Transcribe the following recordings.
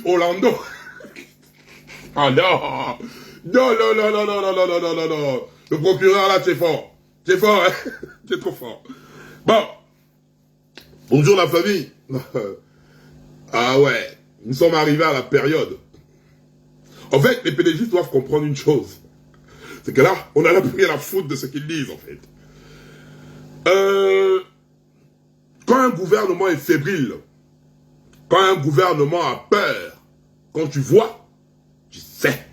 Orlando. Ah non. Non, non, non, non, non, non, non, non, non, non, non. Le procureur là, c'est fort. C'est fort, hein. C'est trop fort. Bon. Bonjour la famille. Ah ouais. Nous sommes arrivés à la période. En fait, les PDG doivent comprendre une chose. C'est que là, on a plus rien à foutre de ce qu'ils disent, en fait. Quand un gouvernement est fébrile, quand un gouvernement a peur, quand tu vois, tu sais.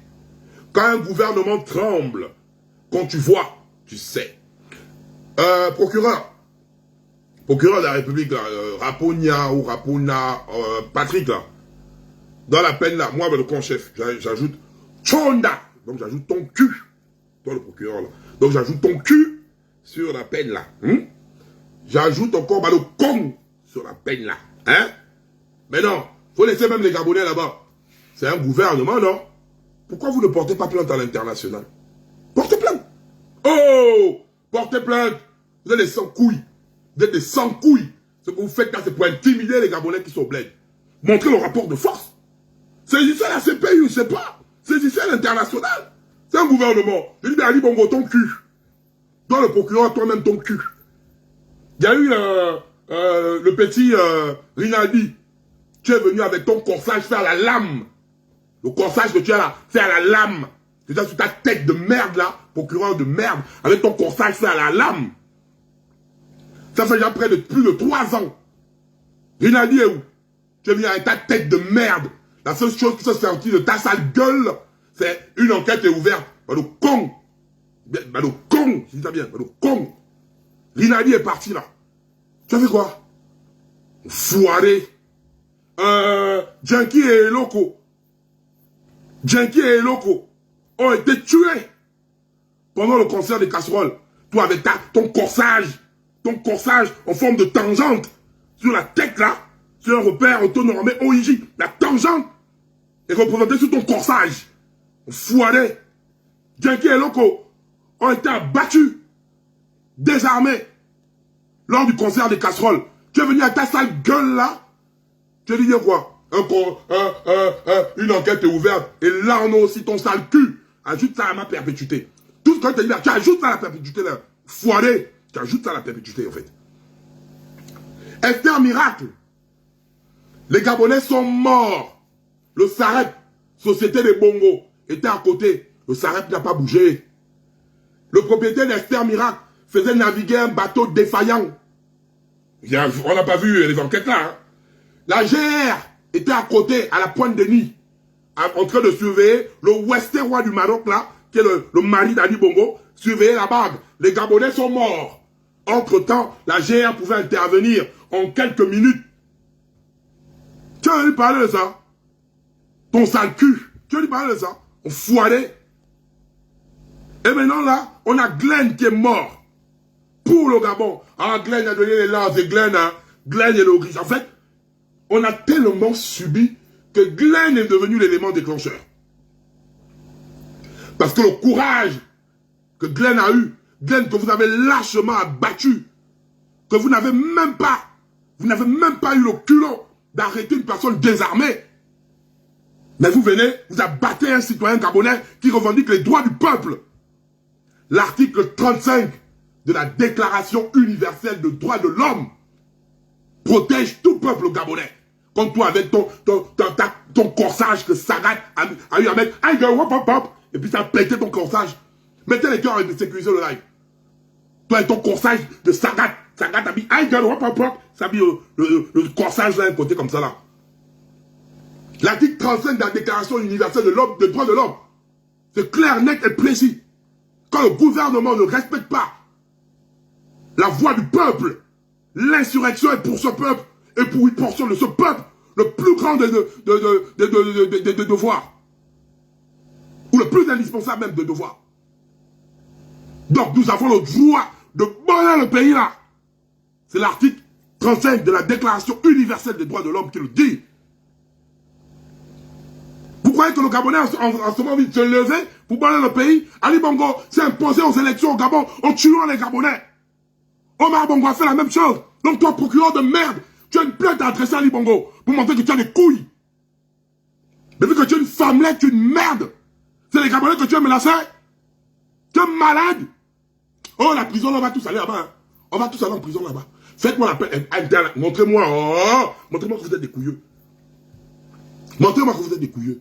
Quand un gouvernement tremble, quand tu vois, tu sais. Procureur de la République, là, Raponia ou Rapona, Patrick, là, dans la peine, là, moi, le con-chef, j'ajoute Chonda, donc j'ajoute ton cul, toi le procureur, là, donc j'ajoute ton cul sur la peine, là, j'ajoute encore le con sur la peine, là, hein, mais non, faut laisser même les Gabonais là-bas, c'est un gouvernement, non? Pourquoi vous ne portez pas plainte à l'international? Portez plainte. Oh, portez plainte. Vous êtes des sans-couilles. Vous êtes des sans-couilles. Ce que vous faites là, c'est pour intimider les Gabonais qui sont bleds. Montrez le rapport de force. Saisissez la CPU, je ne sais pas. Saisissez l'international. C'est un gouvernement. Je dis, Ali Bongo, ton cul. Toi, le procureur, toi-même, ton cul. Il y a eu le petit Rinaldi. Tu es venu avec ton corsage faire la lame. Le corsage que tu as là, faire la lame. Tu as sur ta tête de merde là, procureur de merde, avec ton corsage faire la lame. Ça fait déjà près de plus de 3 ans. Rinaldi est où? Tu es venu avec ta tête de merde. La seule chose qui se sortit de ta sale gueule, c'est une enquête est ouverte. Le con. Le con, je dis ça bien, le con. Rinaldi est parti là. Tu as fait quoi? Foiré. Junkie et Loco. Junkie et Loco ont été tués pendant le concert des casseroles. Toi avec ton corsage en forme de tangente sur la tête là, sur un repère auto-normé OIJ. La tangente est représentée sur ton corsage. Foiré. Junkie et Loco ont été abattus, désarmés lors du concert des casseroles. Tu es venu à ta sale gueule là. Tu as dit quoi? Une enquête est ouverte. Et là, on a aussi ton sale cul. Ajoute ça à ma perpétuité. Tout ce que tu as dit là, tu ajoutes ça à la perpétuité là. Foiré. Tu ajoutes ça à la perpétuité en fait. Esther Miracle. Les Gabonais sont morts. Le Sarep, Société des Bongo, était à côté. Le Sarep n'a pas bougé. Le propriétaire d'Esther Miracle faisait naviguer un bateau défaillant. On n'a pas vu les enquêtes là. Hein. La GR était à côté, à la pointe de Nid, en train de surveiller le Wester roi du Maroc là, qui est le mari d'Ali Bongo, surveiller la bague. Les Gabonais sont morts. Entre-temps, la GR pouvait intervenir en quelques minutes. Tu as lui parler de ça? Ton sale cul. Tu as lui parler de ça? On foirait. Et maintenant là, on a Glenn qui est mort. Pour le Gabon. Ah, Glenn a donné les lances et Glenn est le riche. En fait, on a tellement subi que Glenn est devenu l'élément déclencheur. Parce que le courage que Glenn a eu, Glenn que vous avez lâchement abattu, que vous n'avez même pas eu le culot d'arrêter une personne désarmée. Mais vous venez, vous abattez un citoyen gabonais qui revendique les droits du peuple. L'article 35 de la Déclaration universelle des droits de l'homme protège tout peuple gabonais. Comme toi avec ton corsage que Sagat a eu à mettre, et puis ça a pété ton corsage. Mettez les cœurs et sécuriser le live. Toi avec ton corsage de Sagat a mis, ça a mis le corsage d'un côté comme ça là. L'article 35 de la Déclaration universelle des droits de l'homme, c'est clair, net et précis. Quand le gouvernement ne respecte pas la voix du peuple, l'insurrection est pour ce peuple et pour une portion de ce peuple le plus grand des devoirs. Ou le plus indispensable même de devoirs. Donc nous avons le droit de bonner le pays là. C'est l'article 35 de la Déclaration universelle des droits de l'homme qui le dit. Vous croyez que le Gabonais en ce moment envie de se lever pour bonner le pays? Ali Bongo s'est imposé aux élections au Gabon en tuant les Gabonais. Omar Bongo a fait la même chose. Donc toi, procureur de merde, tu as une plainte à adresser à Ali Bongo pour montrer que tu as des couilles. Gabonais, tu es une merde. C'est les Gabonais que tu as menacé. Tu es malade. Oh, la prison, on va tous aller là-bas. Hein. On va tous aller en prison là-bas. Faites-moi l'appel interne. Montrez-moi. Oh, montrez-moi que vous êtes des couilleux. Montrez-moi que vous êtes des couilleux.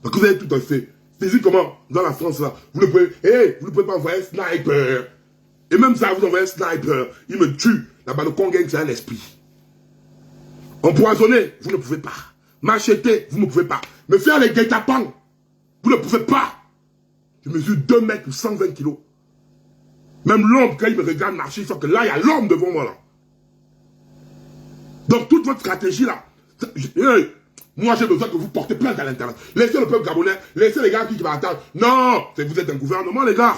Parce que vous avez tout à fait. C'est comment, dans la France, là, vous ne pouvez, vous ne pouvez pas envoyer un sniper. Et même ça, vous envoyez un sniper. Il me tue. Là-bas, le Congo, c'est un esprit. Empoisonner, vous ne pouvez pas. M'acheter, vous ne pouvez pas. Me faire les guet-apens, vous ne pouvez pas. Je mesure 2 mètres ou 120 kilos. Même l'homme, quand il me regarde marcher, il sent que là, il y a l'homme devant moi, là. Donc, toute votre stratégie, là, moi, j'ai besoin que vous portez plainte à l'intérieur. Laissez le peuple gabonais, laissez les gars qui vont attendre. Non, vous êtes un gouvernement, les gars.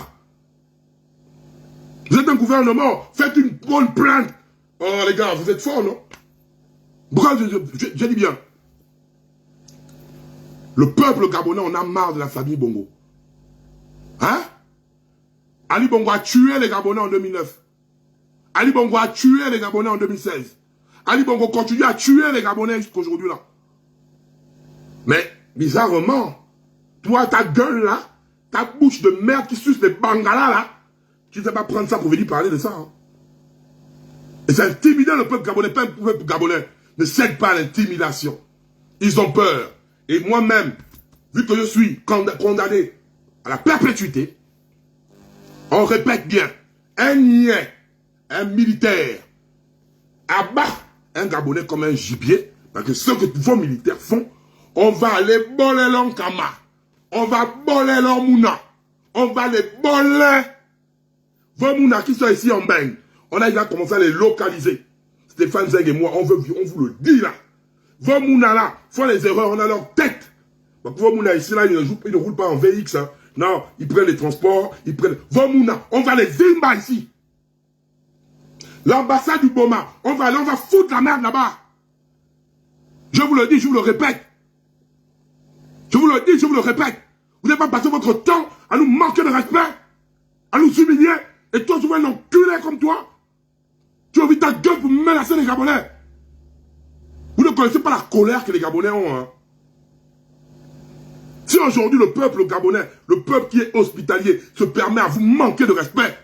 Vous êtes un gouvernement, faites une bonne plainte. Oh, les gars, vous êtes forts, non? Pourquoi je dis bien? Le peuple gabonais, on a marre de la famille Bongo. Hein? Ali Bongo a tué les Gabonais en 2009. Ali Bongo a tué les Gabonais en 2016. Ali Bongo continue à tuer les Gabonais jusqu'à aujourd'hui là. Mais, bizarrement, toi, ta gueule là, ta bouche de merde qui suce les bangalas là, tu ne sais pas prendre ça pour venir parler de ça. Hein. Et c'est intimidant le peuple gabonais. Le peuple gabonais ne cède pas à l'intimidation. Ils ont peur. Et moi-même, vu que je suis condamné à la perpétuité, on répète bien, un niais, un militaire, abat un Gabonais comme un gibier, parce que ce que vos militaires font, on va aller boler leur Kama, on va boler leur Mouna, on va les boler. Vos Mouna qui sont ici en Beng, on a déjà commencé à les localiser. Stéphane Zeg et moi, on vous le dit là. Vos Mouna là font les erreurs, on a leur tête. Donc vos Mouna ici là, ils ne roulent pas en VX. Hein. Non, ils prennent les transports, ils prennent... Vos Mouna, on va les zimba ici. L'ambassade du Boma, on va foutre la merde là-bas. Je vous le dis, je vous le répète. Je vous le dis, je vous le répète. Vous n'avez pas passé votre temps à nous manquer de respect, à nous humilier. Et toi, tu vois un enculé comme toi. Tu as envie ta gueule pour menacer les Gabonais. Vous ne connaissez pas la colère que les Gabonais ont. Hein. Si aujourd'hui le peuple gabonais, le peuple qui est hospitalier, se permet à vous manquer de respect,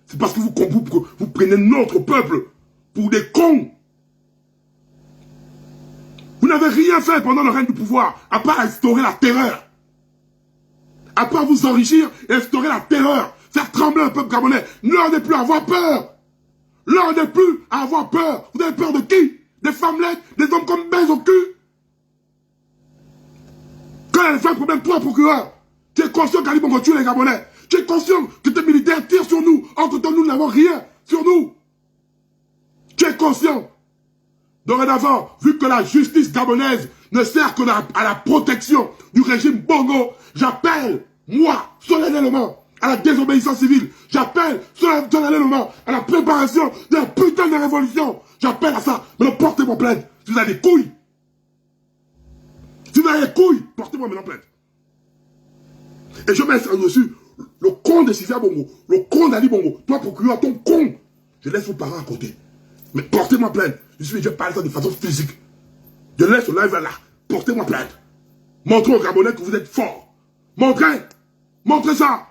c'est parce que vous prenez notre peuple pour des cons. Vous n'avez rien fait pendant le règne du pouvoir, à part instaurer la terreur. À part vous enrichir et instaurer la terreur. Faire trembler le peuple gabonais. L'heure n'est plus à avoir peur. L'heure n'est plus à avoir peur. Vous avez peur de qui? Des femmelettes, des hommes comme baise au cul. Quand il y a des femmes problème, toi, procureur, tu es conscient qu'Ali Bongo tue les Gabonais. Tu es conscient que tes militaires tirent sur nous. Entre-temps, nous n'avons rien sur nous. Tu es conscient. Dorénavant, vu que la justice gabonaise ne sert que à la protection du régime Bongo, j'appelle, moi, solennellement, à la désobéissance civile. J'appelle solennellement à la préparation de la putain de révolution. J'appelle à ça. Mais non, portez-moi plainte. Si vous avez des couilles. Si vous avez des couilles, portez-moi maintenant plainte. Et je mets ça dessus. Le con de Sylvia Bongo, le con d'Ali Bongo, toi procureur, ton con. Je laisse vos parents à côté. Mais portez-moi plainte. Je parle ça de façon physique. Je laisse le live là. Portez-moi plainte. Montrez aux Gabonais que vous êtes forts. Montrez. Montrez ça.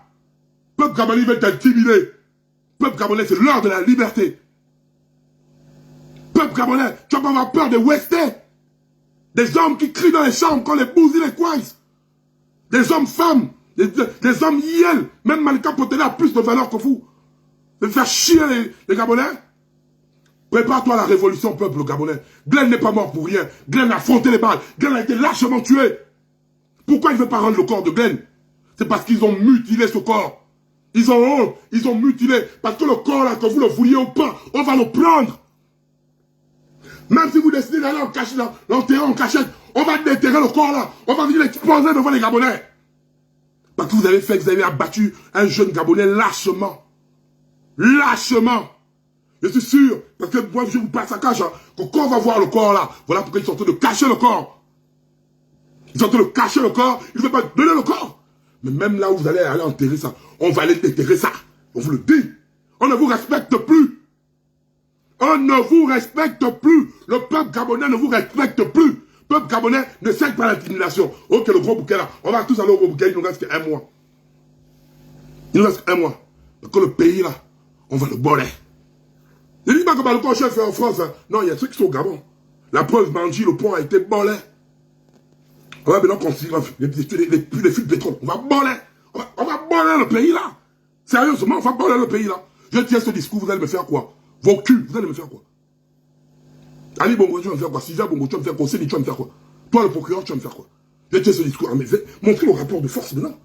Peuple Gabonais veut t'intimider. Peuple Gabonais, c'est l'heure de la liberté. Peuple Gabonais, tu vas pas avoir peur des Westais. Des hommes qui crient dans les chambres quand les bousillent les coincent. Des hommes femmes. Des hommes yel. Même Malika Potela a plus de valeur que vous. De faire chier les Gabonais. Prépare-toi à la révolution, peuple gabonais. Glenn n'est pas mort pour rien. Glenn a affronté les balles. Glenn a été lâchement tué. Pourquoi il ne veut pas rendre le corps de Glenn? C'est parce qu'ils ont mutilé ce corps. Ils ont honte. Ils ont mutilé. Parce que le corps là, que vous le vouliez ou pas, on va le prendre. Même si vous décidez d'aller en cachette, l'enterrer en cachette, on va déterrer le corps là. On va venir l'exposer devant les Gabonais. Parce que vous avez abattu un jeune Gabonais lâchement. Lâchement. Je suis sûr, parce que moi je vous passe à cache, hein, que quand on va voir le corps là, voilà pourquoi ils sont en train de cacher le corps. Ils sont en train de cacher le corps, ils ne veulent pas donner le corps. Mais même là où vous allez aller enterrer ça, on va aller déterrer ça. On vous le dit. On ne vous respecte plus. On ne vous respecte plus. Le peuple gabonais ne vous respecte plus. Peuple gabonais ne cède pas l'intimidation. Ok, le gros bouquet là, on va tous aller au gros bouquet, il nous reste qu'un mois. Il nous reste qu'un mois. Donc le pays là, on va le boler. Je ne dis pas que le pont chef fait en France. Hein. Non, il y a ceux qui sont au Gabon. La preuve, Manji, le pont a été bolé. On va maintenant construire les fuites de pétrole. On va boler. On va boler le pays là. Sérieusement, on va boler le pays là. Je tiens ce discours, vous allez me faire quoi? Vos culs, vous allez me faire quoi? Ali Bongo, tu vas me faire quoi? Sylvia Bongo, tu vas me faire quoi? Céline, tu vas me faire quoi? Toi, le procureur, tu vas me faire quoi? Je tiens ce discours. Mais montrez le rapport de force maintenant.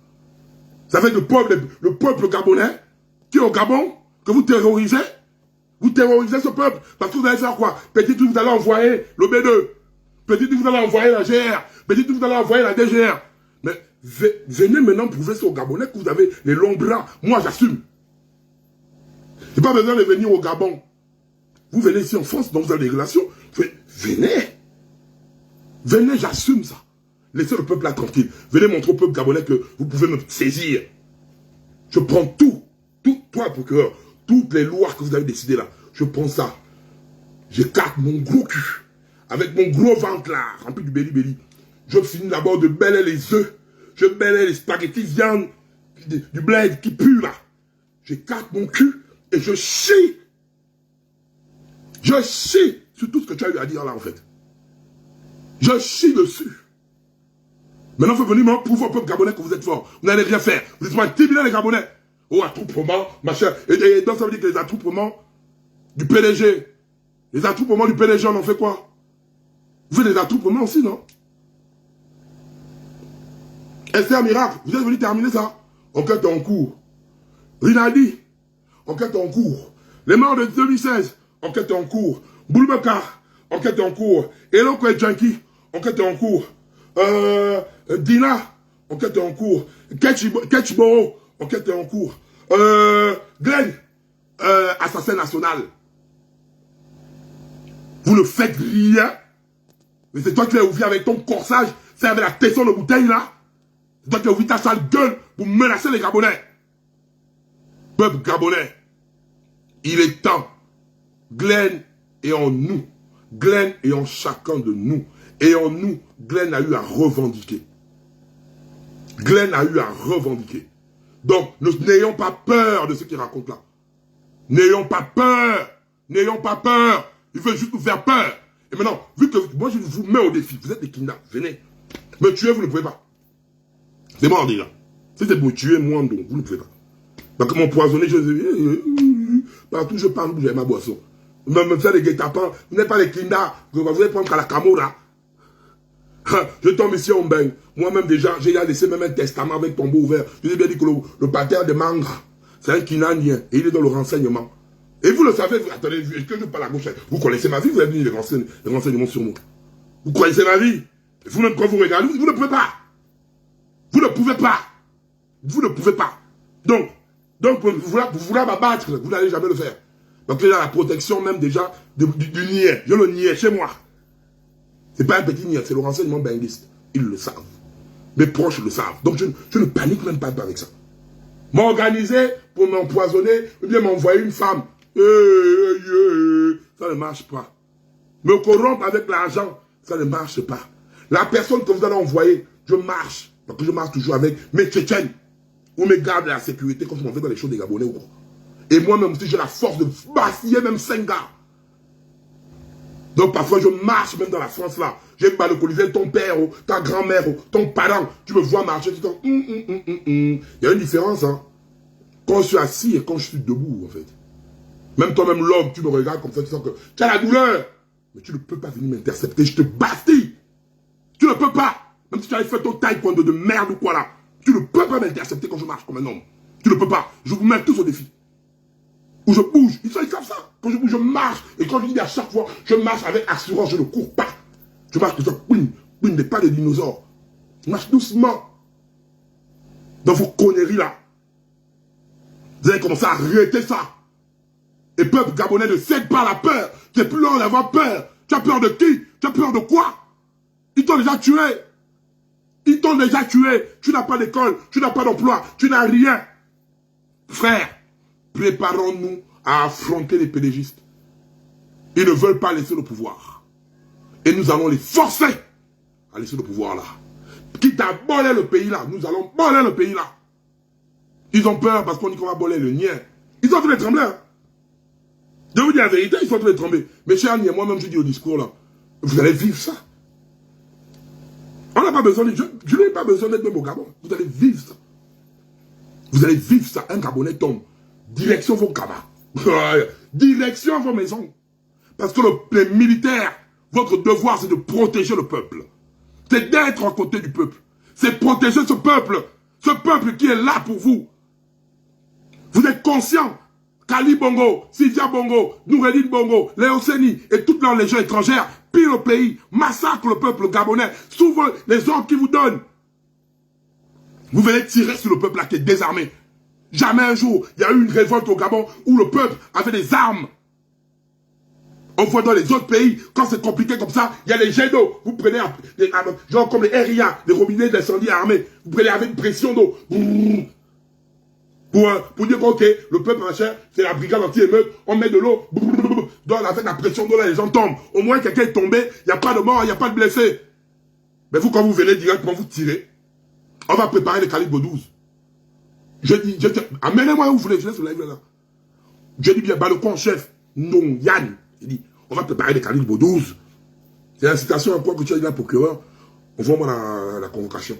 Ça fait que le peuple gabonais, qui est au Gabon, que vous terrorisez, vous terrorisez ce peuple. Parce que vous allez faire quoi? Peut-être que vous allez envoyer le B2. Peut-être que vous allez envoyer la GR. Peut-être que vous allez envoyer la DGR. Mais venez maintenant prouver ça aux Gabonais que vous avez les longs bras. Moi, j'assume. Je n'ai pas besoin de venir au Gabon. Vous venez ici en France, donc vous avez des relations. Venez. Venez, j'assume ça. Laissez le peuple là tranquille. Venez montrer au peuple gabonais que vous pouvez me saisir. Je prends tout, toi, procureur, toutes les lois que vous avez décidées là. Je prends ça. J'écarte mon gros cul. Avec mon gros ventre là, rempli du belly. Je finis d'abord de bêler les œufs. Je bêler les spaghettis viande, du bled qui pue là. J'écarte mon cul et je chie. Je chie sur tout ce que tu as eu à dire là en fait. Je chie dessus. Maintenant, il faut venir prouver au peuple gabonais que vous êtes fort. Vous n'allez rien faire. Vous êtes pas intimidés les Gabonais. Oh, attroupement, machin. Et donc ça veut dire que les attroupements du PDG, les attroupements du PDG, on en fait quoi? Vous faites des attroupements aussi, non? Esther Miracle, vous êtes venu terminer ça? Enquête en cours. Rinaldi, enquête en cours. Les morts de 2016, enquête en cours. Boulbeka, enquête en cours. Eloko et Janky, enquête en cours. Dina, enquête en cours. Ketchboro, enquête en cours. Glenn, assassin national. Vous ne faites rien. Mais c'est toi qui l'as ouvert avec ton corsage, c'est avec la tesson de bouteille là. C'est toi qui as ouvert ta sale gueule pour menacer les Gabonais. Peuple gabonais, il est temps. Glenn est en nous. Glenn est en chacun de nous. Et en nous, Glenn a eu à revendiquer. Glenn a eu à revendiquer. Donc, n'ayons pas peur de ce qu'il raconte là. N'ayons pas peur. N'ayons pas peur. Il veut juste nous faire peur. Et maintenant, vu que moi je vous mets au défi, vous êtes des kidnappés, venez. Me tuer, vous ne pouvez pas. C'est mort déjà. Si c'est pour me tuer, moi, donc, vous ne pouvez pas. Donc, m'empoisonner, partout je parle, vous avez ma boisson. Me faire des guet-apens, vous n'êtes pas des kidnappés, vous allez prendre à la camora. Je tombe ici en baigne. Moi-même déjà, j'ai laissé même un testament avec tombeau ouvert. Je vous ai bien dit que le pater de Mangra, c'est un Kinanien et il est dans le renseignement. Et vous le savez, attendez, est-ce que je parle à gauche? Vous connaissez ma vie, vous avez vu les renseignements sur moi. Vous connaissez ma vie. Vous-même, quand vous regardez, vous ne pouvez pas. Vous ne pouvez pas. Vous ne pouvez pas. Donc pour vouloir m'abattre, vous n'allez jamais le faire. Donc il y a la protection même déjà du niais. Je le niais chez moi. C'est pas un petit niais, c'est le renseignement benguiste. Ils le savent. Mes proches le savent. Donc je ne panique même pas avec ça. M'organiser pour m'empoisonner, ou bien m'envoyer une femme. Ça ne marche pas. Me corrompre avec l'argent, ça ne marche pas. La personne que vous allez envoyer, je marche. Parce que je marche toujours avec mes Tchétchènes. Ou mes gardes de la sécurité quand je m'en vais dans les choses des Gabonais ou quoi. Et moi-même aussi, j'ai la force de bastiller même 5 gars. Donc parfois, je marche même dans la France là. J'ai balconiser ton père, ta grand-mère, ton parent. Tu me vois marcher, tu dis, il y a une différence, hein. Quand je suis assis et quand je suis debout, en fait. Même toi-même, l'homme, tu me regardes comme ça, tu sens que tu as la douleur. Mais tu ne peux pas venir m'intercepter, je te bastille. Tu ne peux pas. Même si tu avais fait ton taekwondo de merde ou quoi là. Tu ne peux pas m'intercepter quand je marche comme un homme. Tu ne peux pas. Je vous mets tous au défi. Ou je bouge. Ils savent ça. Quand je bouge, je marche. Et quand je dis à chaque fois, je marche avec assurance, je ne cours pas. Je marche comme ça. Boum, des pas de dinosaures. Je marche doucement. Dans vos conneries là. Vous allez commencer à arrêter ça. Et peuple gabonais ne cède pas à la peur. Tu n'as plus l'heure d'avoir peur. Tu as peur de qui? Tu as peur de quoi? Ils t'ont déjà tué. Ils t'ont déjà tué. Tu n'as pas d'école, tu n'as pas d'emploi, tu n'as rien. Frère, préparons-nous à affronter les pédégistes. Ils ne veulent pas laisser le pouvoir. Et nous allons les forcer à laisser le pouvoir là. Quitte à voler le pays là, nous allons voler le pays là. Ils ont peur parce qu'on dit qu'on va voler le nien. Ils sont en train de trembler. Hein. Je vous dis la vérité, ils sont en train de trembler. Mais cher Nier, moi-même je dis au discours là, vous allez vivre ça. On n'a pas besoin de... Je n'ai pas besoin d'être même au Gabon. Vous allez vivre ça. Vous allez vivre ça. Un Gabonais tombe. Direction vos cabas. Direction vos maisons. Parce que les militaires, votre devoir, c'est de protéger le peuple. C'est d'être à côté du peuple. C'est protéger ce peuple. Ce peuple qui est là pour vous. Vous êtes conscient qu'Ali Bongo, Sidia Bongo, Noureddin Bongo, Léo Seni et toutes leurs légions étrangères pillent le pays, massacrent le peuple gabonais, souvent les ordres qu'ils vous donnent. Vous venez tirer sur le peuple là qui est désarmé. Jamais un jour, il y a eu une révolte au Gabon où le peuple avait des armes. On voit dans les autres pays, quand c'est compliqué comme ça, il y a les jets d'eau. Vous prenez, genre comme les RIA, les robinets d'incendie armés. Vous prenez avec une pression d'eau. Pour dire ok, le peuple machin, c'est la brigade anti-émeute, on met de l'eau, avec la pression d'eau là, les gens tombent. Au moins quelqu'un est tombé, il n'y a pas de mort, il n'y a pas de blessé. Mais vous, quand vous venez directement, vous tirez. On va préparer les calibres 12. Je dis, amenez-moi où vous voulez, je laisse le live là. Je dis bien, le con chef, non, Yann, il dit, on va préparer les calibres 12. C'est l'incitation à quoi que tu as dit là, procureur, envoie-moi la convocation.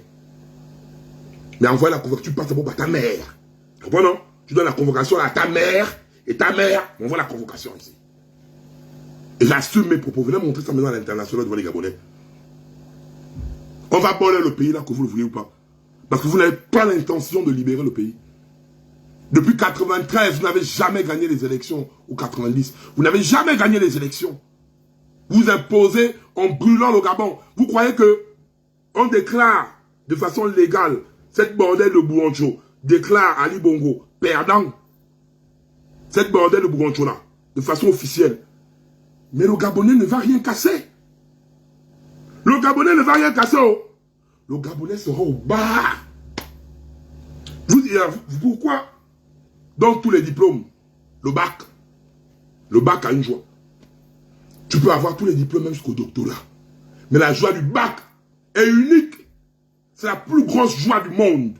Mais envoie la convocation, tu passes d'abord par ta mère. Tu comprends, non? Tu donnes la convocation à ta mère, et ta mère m'envoie la convocation ici. Et j'assume mes propos. Venez montrer ça maintenant à l'international devant les Gabonais. On va voler le pays là, que vous le voulez ou pas. Parce que vous n'avez pas l'intention de libérer le pays. Depuis 93, vous n'avez jamais gagné les élections, ou 90. Vous n'avez jamais gagné les élections. Vous imposez en brûlant le Gabon. Vous croyez que on déclare de façon légale cette bordelle de Bouancho, déclare Ali Bongo perdant cette bordelle de Bouancho là, de façon officielle. Mais le Gabonais ne va rien casser. Le Gabonais ne va rien casser. Oh. Le Gabonais sera au bas. Pourquoi? Donc tous les diplômes, le bac a une joie. Tu peux avoir tous les diplômes même jusqu'au doctorat. Mais la joie du bac est unique. C'est la plus grosse joie du monde.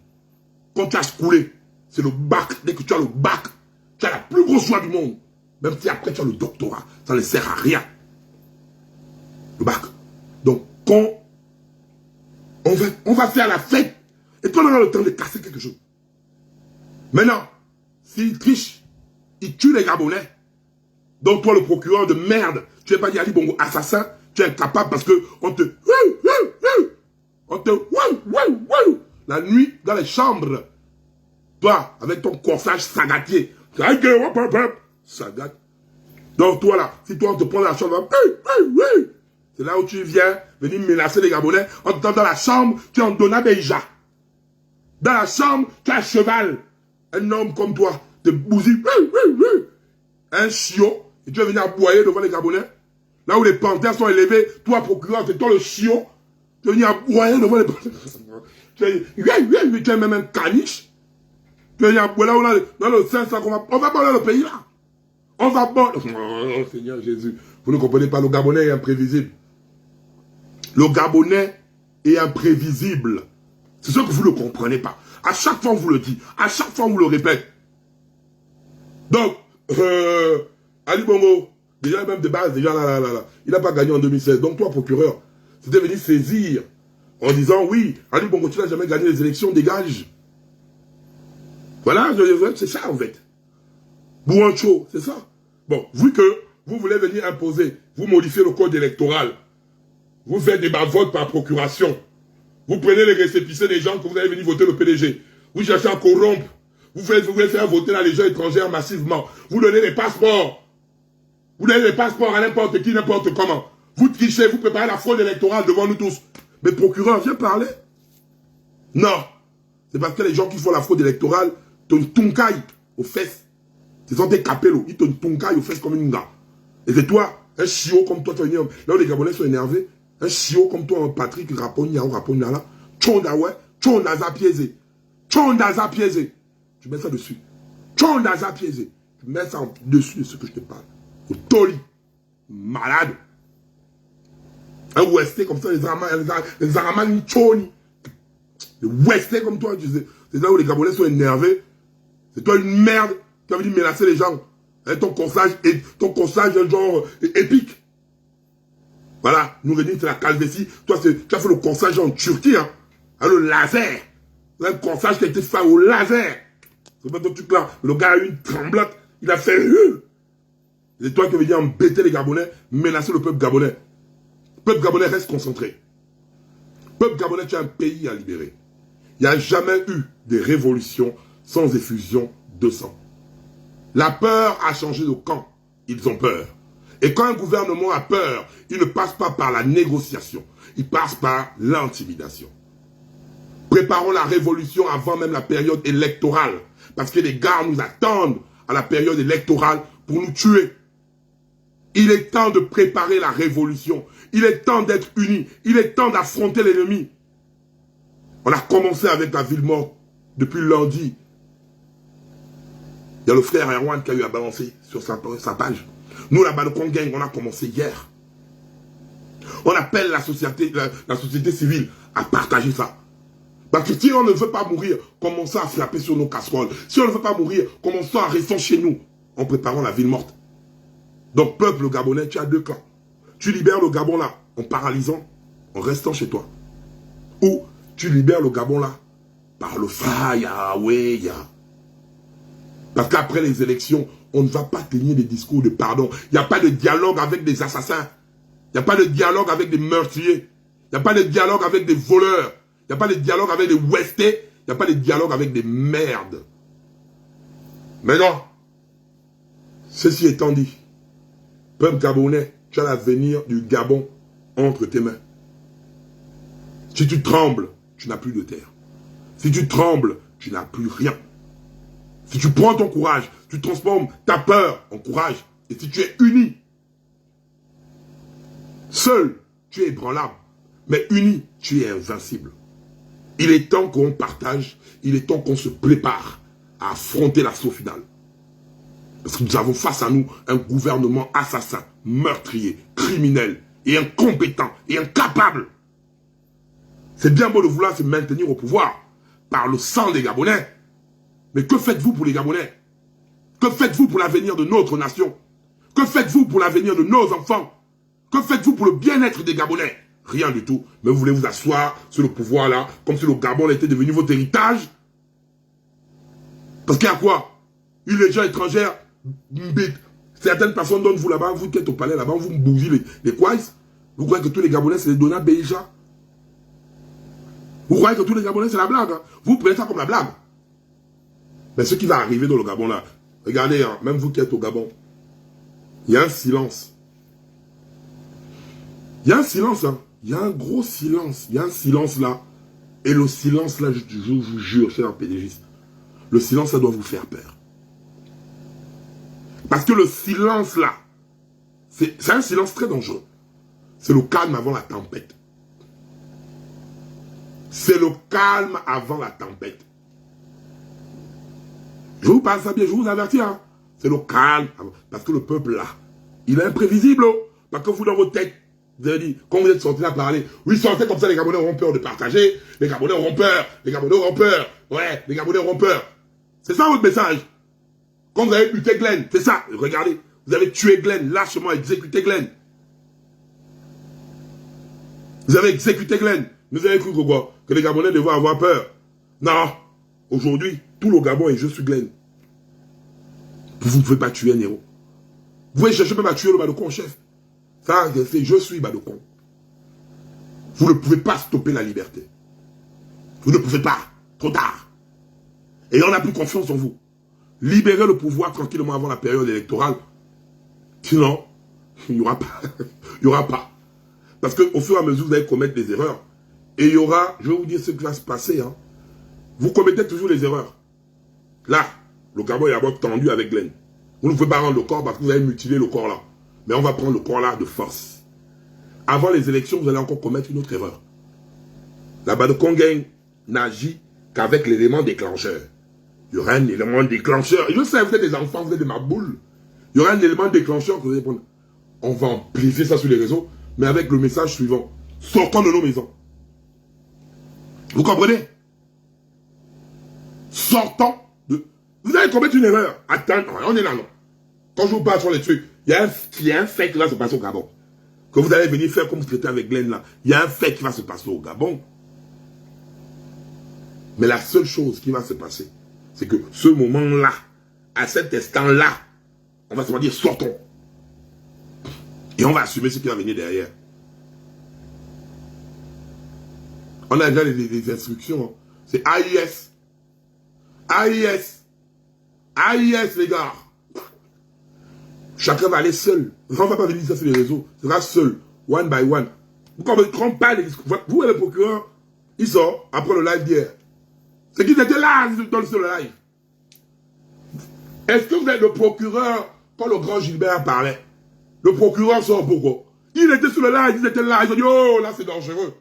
Quand tu as coulé, c'est le bac. Dès que tu as le bac, tu as la plus grosse joie du monde. Même si après tu as le doctorat, ça ne sert à rien. Le bac. Donc quand on va faire la fête, et quand on aura le temps de casser quelque chose. Maintenant, s'ils trichent, ils tuent les Gabonais. Donc toi, le procureur de merde, tu n'es pas dit Ali Bongo assassin, tu es incapable parce que on te... La nuit, dans les chambres. Toi, avec ton corsage sagatier. Sagat. Donc toi là, si toi on te prend dans la chambre, c'est là où tu viens venir menacer les Gabonais. En te dans la chambre, tu es en Dona Beija. Dans la chambre, tu as un cheval. Un homme comme toi, te bousille. Un chiot. Et tu vas venir aboyer devant les Gabonais. Là où les panthères sont élevés, toi, procureur, c'est toi le chiot. Tu vas venir aboyer devant les panthères. Tu es même un caniche. Tu vas venir aboyer là, dans le 500, on va voler le pays là. On va voler. Oh, Seigneur Jésus. Vous ne comprenez pas, le Gabonais est imprévisible. Le Gabonais est imprévisible. C'est ce que vous ne comprenez pas. À chaque fois, on vous le dit. À chaque fois, on vous le répète. Donc, Ali Bongo, déjà même de base, déjà là, il n'a pas gagné en 2016. Donc toi, procureur, c'était venu saisir en disant, oui, Ali Bongo, tu n'as jamais gagné les élections, dégage. Voilà, c'est ça en fait. Bouancho, c'est ça. Bon, vu que vous voulez venir imposer, vous modifiez le code électoral, vous faites des votes par procuration, vous prenez les récépissés des gens que vous allez venir voter le PDG, vous cherchez à corrompre, vous voulez faire voter la légion étrangère massivement, vous donnez les passeports, vous donnez les passeports à n'importe qui, n'importe comment, vous trichez, vous préparez la fraude électorale devant nous tous. Mais procureur, viens parler. Non, c'est parce que les gens qui font la fraude électorale te tuncaillent aux fesses. Ce sont des capellos, ils te tuncaillent aux fesses comme une gars. Et c'est toi, un chiot comme toi, là où les Gabonais sont énervés, un chiot comme toi, un Patrick Raponia ou Raponia là, Tchondaza piésé. Tchondaza piésé. Tu mets ça dessus. Tchondaza piésé. Tu mets ça dessus de ce que je te parle. Au toli. Malade. Un Westé comme ça, les Araman Choni. Les Westé comme toi, c'est là où les Gabonais sont énervés. C'est toi une merde qui a envie de menacer les gens. Hein, ton conseil est genre épique. Voilà, Noureddin c'est la calvétie. Toi, tu as fait le conseil en Turquie, hein. Hein, le laser. Un conseil qui a été fait au laser. C'est pas ton truc là. Le gars a eu une tremblote. Il a fait c'est toi qui veux dire embêter les Gabonais, menacer le peuple gabonais. Le peuple gabonais reste concentré. Le peuple gabonais, tu as un pays à libérer. Il n'y a jamais eu de révolution sans effusion de sang. La peur a changé de camp. Ils ont peur. Et quand un gouvernement a peur, il ne passe pas par la négociation. Il passe par l'intimidation. Préparons la révolution avant même la période électorale. Parce que les gars nous attendent à la période électorale pour nous tuer. Il est temps de préparer la révolution. Il est temps d'être unis. Il est temps d'affronter l'ennemi. On a commencé avec la ville morte depuis lundi. Il y a le frère Erwan qui a eu à balancer sur sa page. Nous, la Badokon Gang, on a commencé hier. On appelle la société civile à partager ça. Parce que si on ne veut pas mourir, commençons à frapper sur nos casseroles. Si on ne veut pas mourir, commençons à rester chez nous en préparant la ville morte. Donc, peuple gabonais, tu as deux camps. Tu libères le Gabon là en paralysant, en restant chez toi. Ou tu libères le Gabon là par le faya, weya. Parce qu'après les élections, on ne va pas tenir des discours de pardon. Il n'y a pas de dialogue avec des assassins. Il n'y a pas de dialogue avec des meurtriers. Il n'y a pas de dialogue avec des voleurs. Il n'y a pas de dialogue avec des Westés. Il n'y a pas de dialogue avec des merdes. Mais non. Ceci étant dit, peuple gabonais, tu as l'avenir du Gabon entre tes mains. Si tu trembles, tu n'as plus de terre. Si tu trembles, tu n'as plus rien. Si tu prends ton courage, tu transformes ta peur en courage. Et si tu es uni, seul, tu es ébranlable. Mais uni, tu es invincible. Il est temps qu'on partage, il est temps qu'on se prépare à affronter l'assaut final. Parce que nous avons face à nous un gouvernement assassin, meurtrier, criminel et incompétent et incapable. C'est bien beau de vouloir se maintenir au pouvoir par le sang des Gabonais. Mais que faites-vous pour les Gabonais? Que faites-vous pour l'avenir de notre nation? Que faites-vous pour l'avenir de nos enfants? Que faites-vous pour le bien-être des Gabonais? Rien du tout. Mais vous voulez vous asseoir sur le pouvoir là, comme si le Gabon était devenu votre héritage? Parce qu'il y a quoi? Une légion étrangère, certaines personnes donnent vous là-bas, vous qui êtes au palais là-bas, vous me bougez les quays. Vous croyez que tous les Gabonais c'est les Dona Beija? Vous croyez que tous les Gabonais c'est la blague, hein? Vous prenez ça comme la blague. Mais ce qui va arriver dans le Gabon là, regardez, hein, même vous qui êtes au Gabon, il y a un silence. Il y a un silence, hein. Il y a un gros silence. Il y a un silence là. Et le silence là, je vous jure, cher PDGiste, le silence, ça doit vous faire peur. Parce que le silence là, c'est un silence très dangereux. C'est le calme avant la tempête. C'est le calme avant la tempête. Je vous parle ça bien, je vous avertis. Hein. C'est le calme. Parce que le peuple là, il est imprévisible. Oh. Parce que vous dans votre tête, vous avez dit, quand vous êtes sortis là parler, oui, sortez comme ça, les Gabonais auront peur de partager, les Gabonais auront peur, les Gabonais auront peur, ouais, les Gabonais auront peur. C'est ça votre message. Quand vous avez buté Glenn, c'est ça, regardez, vous avez tué Glenn, lâchement exécuté Glenn. Vous avez exécuté Glenn. Vous avez cru que quoi? Que les Gabonais devaient avoir peur. Non. Aujourd'hui, tout le Gabon est je suis Glenn. Vous ne pouvez pas tuer un héros. Vous pouvez chercher même à tuer le Badokon chef. Ça, c'est je suis Badokon. Vous ne pouvez pas stopper la liberté. Vous ne pouvez pas. Trop tard. Et on n'a plus confiance en vous. Libérez le pouvoir tranquillement avant la période électorale. Sinon, il n'y aura pas. Il n'y aura pas. Parce qu'au fur et à mesure, vous allez commettre des erreurs. Et il y aura, je vais vous dire ce qui va se passer. Hein. Vous commettez toujours les erreurs. Là, le Gabon est d'abord tendu avec Glenn. Vous ne pouvez pas rendre le corps parce que vous allez mutiler le corps là. Mais on va prendre le corps là de force. Avant les élections, vous allez encore commettre une autre erreur. La Badokon Gang n'agit qu'avec l'élément déclencheur. Il y aura un élément déclencheur. Je sais, vous êtes des enfants, vous êtes des maboules. Il y aura un élément déclencheur que vous allez prendre. On va amplifier ça sur les réseaux. mais avec le message suivant. Sortons de nos maisons. Vous comprenez? Sortons de... Vous allez commettre une erreur. Attends, on est là, non. Quand je vous parle sur les trucs, il y a un fait qui va se passer au Gabon. Que vous allez venir faire comme vous traitez avec Glenn là. Il y a un fait qui va se passer au Gabon. Mais la seule chose qui va se passer, c'est que ce moment-là, à cet instant-là, on va se dire sortons. Et on va assumer ce qui va venir derrière. On a déjà les instructions. Hein. C'est AIS. AIS. AIS, les gars. Chacun va aller seul. On ne va pas venir ça sur les réseaux. Ce sera seul. One by one. Vous ne comprenez pas les discours. Vous et le procureur, il sort après le live d'hier. C'est qu'ils étaient là sur le live. Est-ce que vous êtes le procureur quand le grand Gilbert parlait? Le procureur sort pourquoi? Il était sur le live, ils étaient là. Ils ont dit, oh, là c'est dangereux.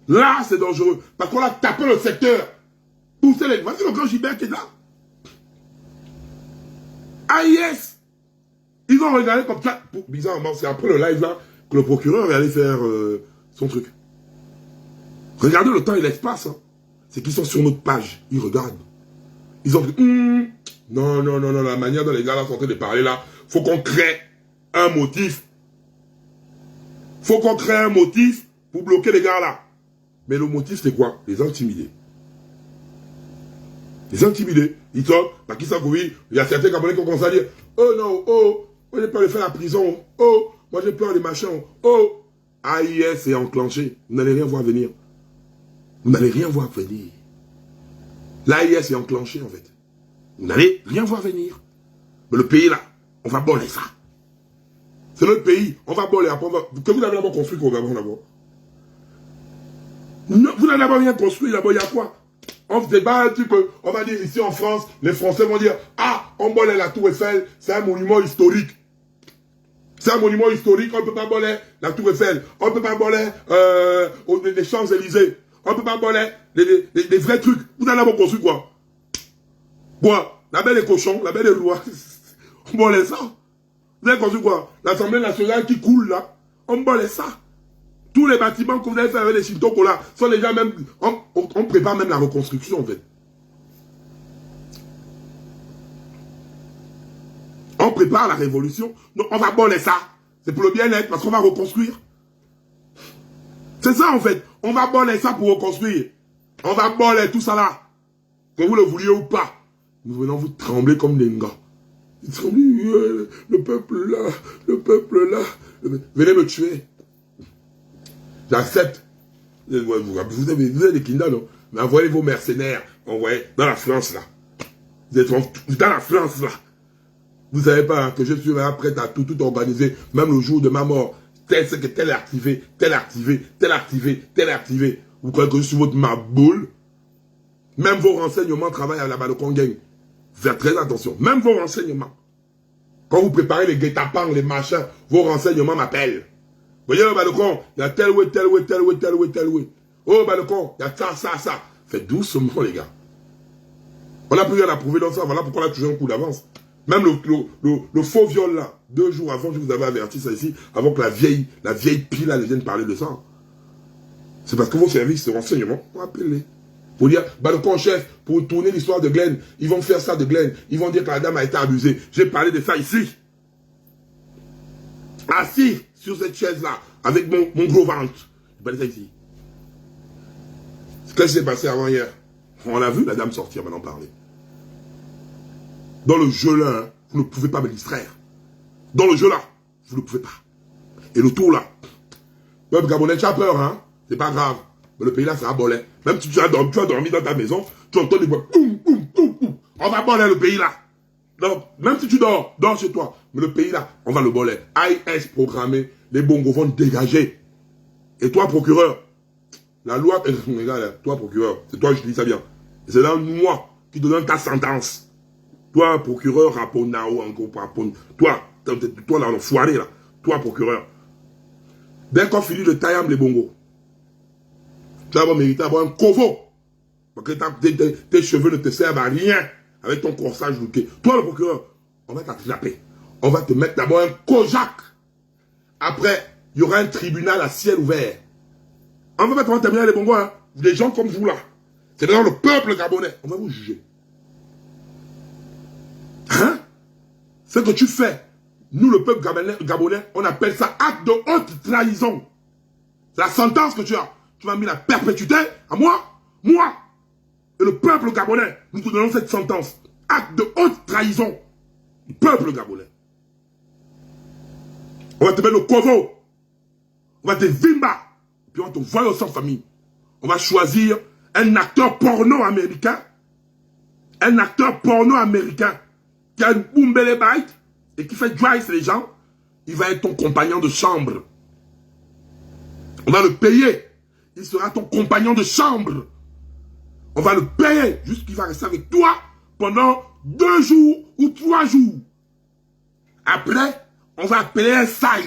Là c'est dangereux. Parce qu'on a tapé le secteur. Voici le grand Gilbert qui est là. Ah yes! Ils ont regardé comme ça. Bizarrement, c'est après le live là que le procureur est allé faire son truc. Regardez le temps et l'espace. Hein. C'est qu'ils sont sur notre page. Ils regardent. Ils ont dit, non, la manière dont les gars là sont en train de parler là, faut qu'on crée un motif. Faut qu'on crée un motif pour bloquer les gars là. Mais le motif c'est quoi? Les intimider. Les intimider. Ils sont, parce qu'ils savent que oui, il y a certains Gabonais qui ont commencé à dire, oh non, oh, moi j'ai peur de faire la prison, oh, moi j'ai peur des machins, oh. AIS est enclenché. Vous n'allez rien voir venir. Vous n'allez rien voir venir. L'AIS est enclenché en fait. Vous n'allez rien voir venir. Mais le pays là, on va boler ça. C'est notre pays, on va boler. Après, que vous avez d'abord construit qu'au Gabon d'abord. Non, vous n'avez d'abord rien construit d'abord, il y a quoi? On se débat un truc, on va dire ici en France, les Français vont dire, ah, on bolait la Tour Eiffel, c'est un monument historique. C'est un monument historique, on ne peut pas boler la Tour Eiffel, on ne peut pas boler les Champs-Élysées, on ne peut pas boler les vrais trucs. Vous allez d'abord construire quoi? Quoi? La belle des cochons, la belle des lois. On bolait ça. Vous avez construit quoi? L'Assemblée nationale qui coule là, on bolait ça. Tous les bâtiments que vous avez fait avec les Chintoko là, sont déjà même... On prépare même la reconstruction en fait. On prépare la révolution. Donc on va boler ça. C'est pour le bien-être parce qu'on va reconstruire. C'est ça en fait. On va boler ça pour reconstruire. On va boler tout ça là. Que vous le vouliez ou pas. Nous venons vous trembler comme des gars. Le peuple là, le peuple là. Venez me tuer. J'accepte. Vous avez des kindas, non? Mais envoyez vos mercenaires. Envoyez dans la France, là. Vous êtes dans la France, là. Vous savez pas hein, que je suis prêt à tout organiser, même le jour de ma mort. Tel est activé, tel activé, tel activé, tel activé. Vous croyez que je suis votre maboule? Même vos renseignements travaillent à la Balocon Gang. Faites très attention. Même vos renseignements. Quand vous préparez les guet-apens, les machins, vos renseignements m'appellent. Vous voyez le Balocon, il y a tel way, tel way, tel way, tel way, tel way. Oh Balocon, il y a ça. Faites doucement les gars. On n'a plus rien à prouver dans ça, voilà pourquoi on a toujours un coup d'avance. Même le faux viol là, 2 jours avant, je vous avais averti ça ici, avant que la vieille pile là vienne parler de ça. C'est parce que vos services de renseignement, on appelle-les. Pour dire, Balocon chef, pour tourner l'histoire de Glenn, ils vont faire ça de Glenn, ils vont dire que la dame a été abusée. J'ai parlé de ça ici. Assis sur cette chaise-là, avec mon gros ventre. J'ai parlé de ça ici. Qu'est-ce qui s'est passé avant hier? On a vu la dame sortir maintenant parler. Dans le jeu là, hein, vous ne pouvez pas me distraire. Dans le jeu là, vous ne pouvez pas. Et le tour là, même Gabonais, tu as peur, hein? C'est pas grave. Mais le pays là, ça va boler. Même si tu as dormi dans ta maison, tu entends des voix. On va boler le pays là. Donc, même si tu dors chez toi. Mais le pays là, on va le boler. AIS programmé, les bongos vont dégager. Et toi, procureur, la loi, regarde, toi, procureur, c'est toi, je dis ça bien. C'est là, moi, qui te donne ta sentence. Toi, procureur, Raponao, toi, là, l'enfoiré, là. Toi, procureur. Dès qu'on finit de tailler les bongos, tu vas mériter d'avoir un covo. Parce que tes cheveux ne te servent à rien avec ton corsage looké. Toi, le procureur, on va t'attraper. On va te mettre d'abord un Kojak. Après, il y aura un tribunal à ciel ouvert. En fait, on va terminer les bongos, hein. Des gens comme vous là. C'est dans le peuple gabonais. On va vous juger. Hein? Ce que tu fais, nous le peuple gabonais, on appelle ça acte de haute trahison. C'est la sentence que tu as. Tu m'as mis la perpétuité à moi. Moi et le peuple gabonais, nous te donnons cette sentence. Acte de haute trahison du peuple gabonais. On va te mettre le Kovo. On va te vimba. Puis on va te voir sans famille. On va choisir un acteur porno américain. Un acteur porno américain qui a une boumbele bite et qui fait drive les gens. Il va être ton compagnon de chambre. On va le payer. Il sera ton compagnon de chambre. On va le payer jusqu'il va rester avec toi pendant 2 jours ou 3 jours. Après, on va appeler un Saï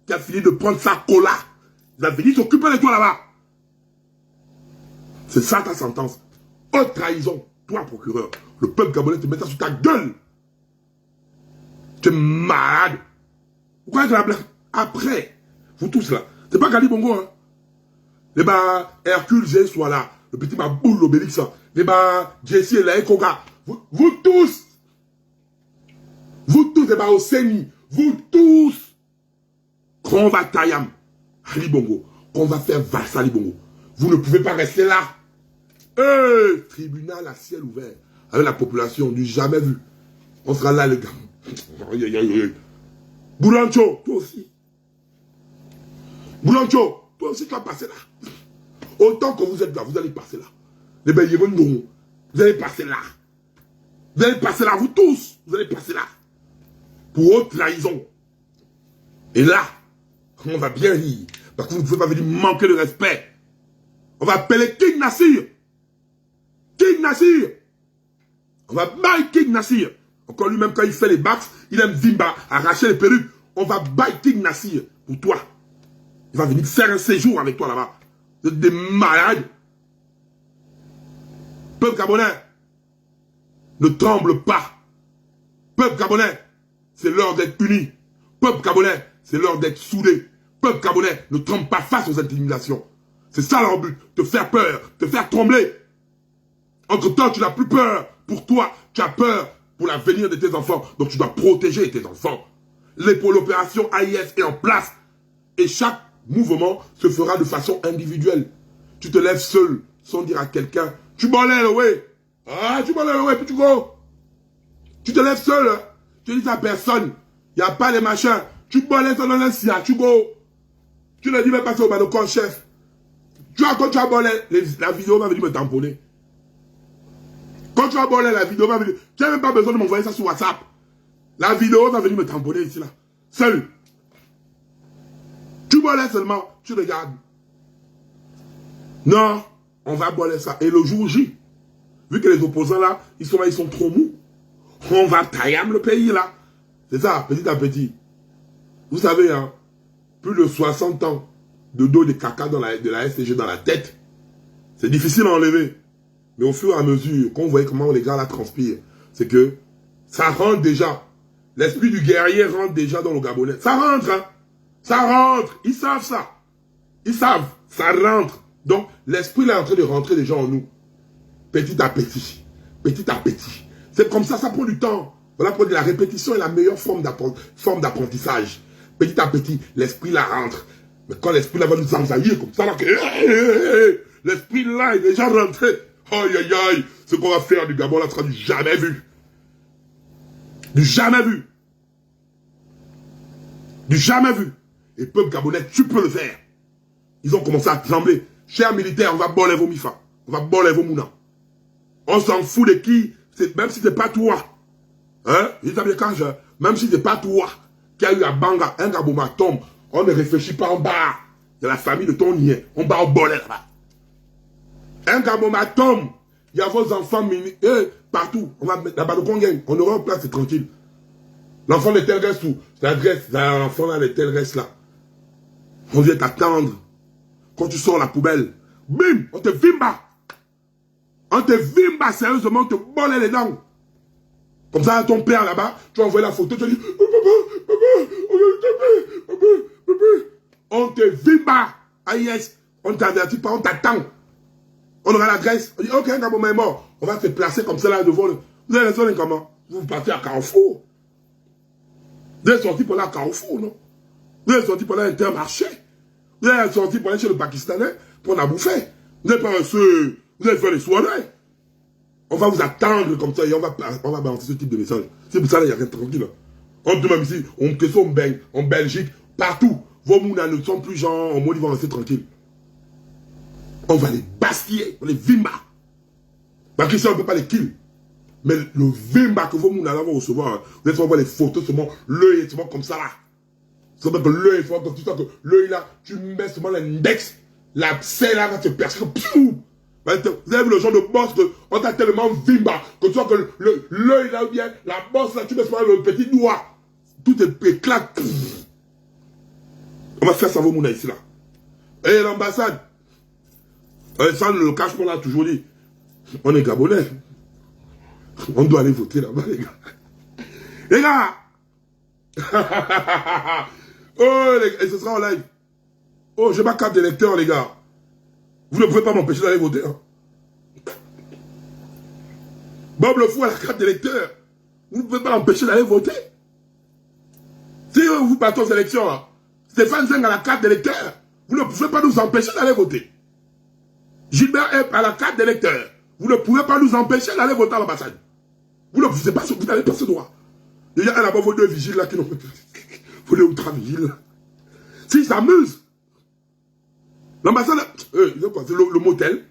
qui a fini de prendre sa cola. Il va venir s'occuper de toi là-bas. C'est ça ta sentence. Haute trahison. Toi, procureur, le peuple gabonais te met ça sur ta gueule. Tu es malade. Pourquoi tu la blague? Après, vous tous là, c'est pas Gali Bongo, hein. Les bah, Hercule G soit là. Le petit Maboul, l'Obélix, les bah, Jesse et la Koga. Vous tous, les bah, Oseni, vous tous, qu'on va Tayam, Ali Bongo, qu'on va faire Vassali Bongo. Vous ne pouvez pas rester là. Tribunal à ciel ouvert, avec la population du jamais vu. On sera là, les gars. Boulancho, toi aussi. Boulancho, toi aussi, tu vas passer là. Autant que vous êtes là, vous allez passer là. Les Béyévons, vous allez passer là. Vous allez passer là, vous tous. Vous allez passer là. Pour haute trahison. Et là, on va bien rire. Parce que vous ne pouvez pas venir manquer de respect. On va appeler King Nassir. King Nassir. On va bailler King Nassir. Encore lui-même, quand il fait les backs, il aime Vimba, arracher les perruques. On va bailler King Nassir pour toi. Il va venir faire un séjour avec toi là-bas. Vous êtes des malades. Peuple gabonais, ne tremble pas. Peuple gabonais, c'est l'heure d'être unis. Peuple gabonais, c'est l'heure d'être soudés. Peuple gabonais, ne tremble pas face aux intimidations. C'est ça leur but, te faire peur, te faire trembler. Entre-temps, tu n'as plus peur pour toi, tu as peur pour l'avenir de tes enfants. Donc tu dois protéger tes enfants. L'opération AIS est en place. Et chaque mouvement se fera de façon individuelle. Tu te lèves seul, sans dire à quelqu'un, tu bolais, ouais. Ah, tu bolais, ouais, puis tu go. Tu te lèves seul, tu dis à personne, il n'y a pas les machins. Tu bolais, tu donnes un sia, tu go. Tu ne dis même pas ça au manocon chef. Tu vois, quand tu as bolé, la vidéo va venir me tamponner. Quand tu as bolé, la vidéo va venir. Tu n'as même pas besoin de m'envoyer ça sur WhatsApp. La vidéo va venir me tamponner ici, là. Seul. Tu bolais seulement, tu regardes. Non, on va boler ça. Et le jour J, vu que les opposants là, ils sont trop mous, on va tailler le pays là. C'est ça, petit à petit. Vous savez, hein, plus de 60 ans de dos de caca de la STG dans la tête, c'est difficile à enlever. Mais au fur et à mesure, quand vous voyez comment les gars là transpirent, c'est que ça rentre déjà. L'esprit du guerrier rentre déjà dans le Gabonais. Ça rentre, hein. Ça rentre. Ils savent ça. Ils savent. Ça rentre. Donc, l'esprit là est en train de rentrer déjà en nous. Petit à petit. Petit à petit. C'est comme ça, ça prend du temps. Voilà pour la répétition est la meilleure forme d'apprentissage. Petit à petit, l'esprit là rentre. Mais quand l'esprit là va nous envahir comme ça, là, l'esprit là est déjà rentré. Aïe, aïe, aïe. Ce qu'on va faire du Gabon là sera du jamais vu. Du jamais vu. Du jamais vu. Et peuple gabonais, tu peux le faire. Ils ont commencé à trembler. Chers militaires, on va boler vos mifa. On va boler vos mouna. On s'en fout de qui, même si c'est pas toi. Hein? Même si c'est pas toi qui a eu à Banga, un Gaboma tombe, on ne réfléchit pas en bas. C'est la famille de ton nien. On va en boler là-bas. Un Gaboma tombe, il y a vos enfants partout. On va mettre là-bas le Congen. On aura en place, c'est tranquille. L'enfant de tel reste où? L'adresse, l'enfant là, de tel reste là. On vient t'attendre. Quand tu sors la poubelle, bim, on te vimba. On te vimba, sérieusement, on te bolle les dents. Comme ça, ton père là-bas, tu vas envoyer la photo, tu vas dire, papa, papa, papa, On te vimba. Ah yes, on t'avertit pas, on t'attend. On aura l'adresse. On dit, ok, Gabon est mort. On va te placer comme ça là devant le... Vous avez raison, comment? Vous partez à Carrefour. Vous êtes sorti pour aller à Carrefour, non? Vous êtes sorti pour aller à Intermarché. Vous êtes sorti pour aller chez le Pakistanais pour la bouffer. Vous n'êtes pas reçu. Vous allez faire les soirées. On va vous attendre comme ça et on va balancer ce type de message. C'est pour ça qu'il n'y a rien de tranquille. On demande ici, que ce soit en Belgique, partout. Vos mounas ne sont plus gens en mode ils vont rester tranquilles. On va les bastiller, on les vimba. Parce que ça, on ne peut pas les kill. Mais le vimba que vos mounas vont recevoir, vous allez voir les photos, seulement l'œil est seulement comme ça là. C'est vrai que l'œil, il faut que tu sens que l'œil là, tu mets seulement l'index, la selle là va se percer. Piou! Vous avez vu le genre de bosse qu'on t'a tellement vimba que tu vois que l'œil là ou bien la bosse là, tu mets seulement le petit doigt. Tout éclate. On va faire ça vos mounas ici là. Et l'ambassade, ça le cache qu'on l'a toujours dit. On est Gabonais. On doit aller voter là-bas, les gars. Les gars. Oh, et ce sera en live. Oh, j'ai ma carte d'électeur, les gars. Vous ne pouvez pas m'empêcher d'aller voter. Hein. Bob le fou à la carte d'électeur. Vous ne pouvez pas l'empêcher d'aller voter. Si vous partez aux élections, hein, Stéphane Zeng à la carte d'électeur, vous ne pouvez pas nous empêcher d'aller voter. Gilbert Epp à la carte d'électeur, vous ne pouvez pas nous empêcher d'aller voter à l'ambassade. Vous n'avez pas ce droit. Il y a là-bas vos deux vigiles là qui n'ont pas... Vos deux ultra-vigiles. S'ils s'amusent. L'ambassade, le motel.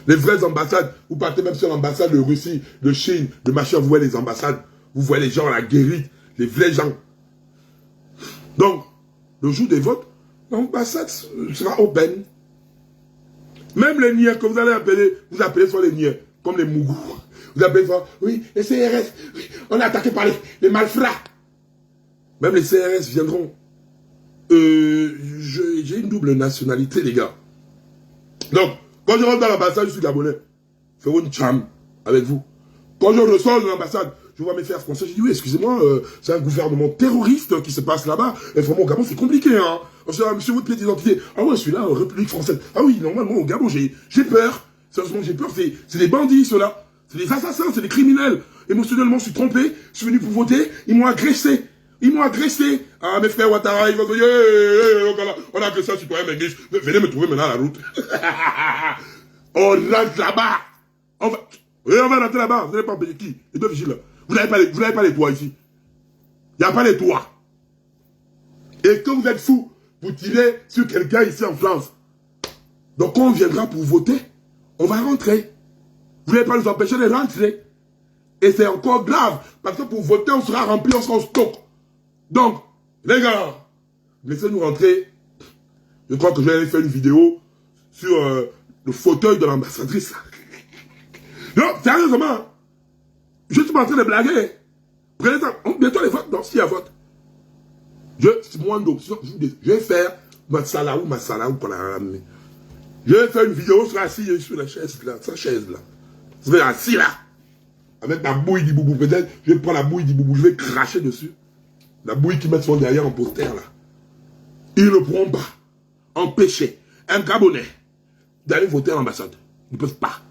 Les vraies ambassades. Vous partez même sur l'ambassade de Russie, de Chine, de machin, vous voyez les ambassades. Vous voyez les gens à la guérite, les vrais gens. Donc, le jour des votes, l'ambassade sera open. Même les niais que vous allez appeler, vous appelez soit les niais, comme les mougous. Vous appelez soit, oui, les CRS, oui, on est attaqué par les malfrats. Même les CRS viendront. J'ai une double nationalité, les gars. Donc, quand je rentre dans l'ambassade, je suis gabonais. Fais une cham avec vous. Quand je ressors de l'ambassade, je vois mes frères français, je dis, oui, excusez-moi, c'est un gouvernement terroriste qui se passe là-bas. Et vraiment, au Gabon, c'est compliqué, hein. Monsieur, votre pied d'identité. Ah ouais, celui-là, République française. Ah oui, normalement, au Gabon, j'ai peur. Sérieusement, j'ai peur. C'est des bandits, ceux-là. C'est des assassins, c'est des criminels. Émotionnellement, je suis trompé. Je suis venu pour voter. Ils m'ont agressé. Ils m'ont agressé. Ah, mes frères Ouattara, ils vont dire, on a agressé un citoyen Mengistu. Venez me trouver maintenant à la route. On rentre là-bas. On va rentrer là-bas. Vous n'allez pas payer qui? Les deux vigiles là. Vous n'avez pas les toits ici. Il n'y a pas les toits. Et quand vous êtes fou, vous tirez sur quelqu'un ici en France. Donc quand on viendra pour voter, on va rentrer. Vous n'allez pas nous empêcher de rentrer. Et c'est encore grave. Parce que pour voter, on sera rempli, on sera en stock. Donc, les gars, laissez-nous rentrer. Je crois que je vais aller faire une vidéo sur le fauteuil de l'ambassadrice. Non, sérieusement. Je suis pas en train de blaguer. Prenez ça. Bientôt les votes. Non, s'il y a vote. Je vais faire ma salaou qu'on a ramené. Je vais faire une vidéo sur assis sur la chaise là. Sa chaise là. Je vais assis là. Avec la bouille du boubou. Peut-être, je vais prendre la bouille du boubou. Je vais cracher dessus. La bouille qui met son derrière en poster là. Ils ne pourront pas empêcher un Gabonais d'aller voter à l'ambassade. Ils ne peuvent pas.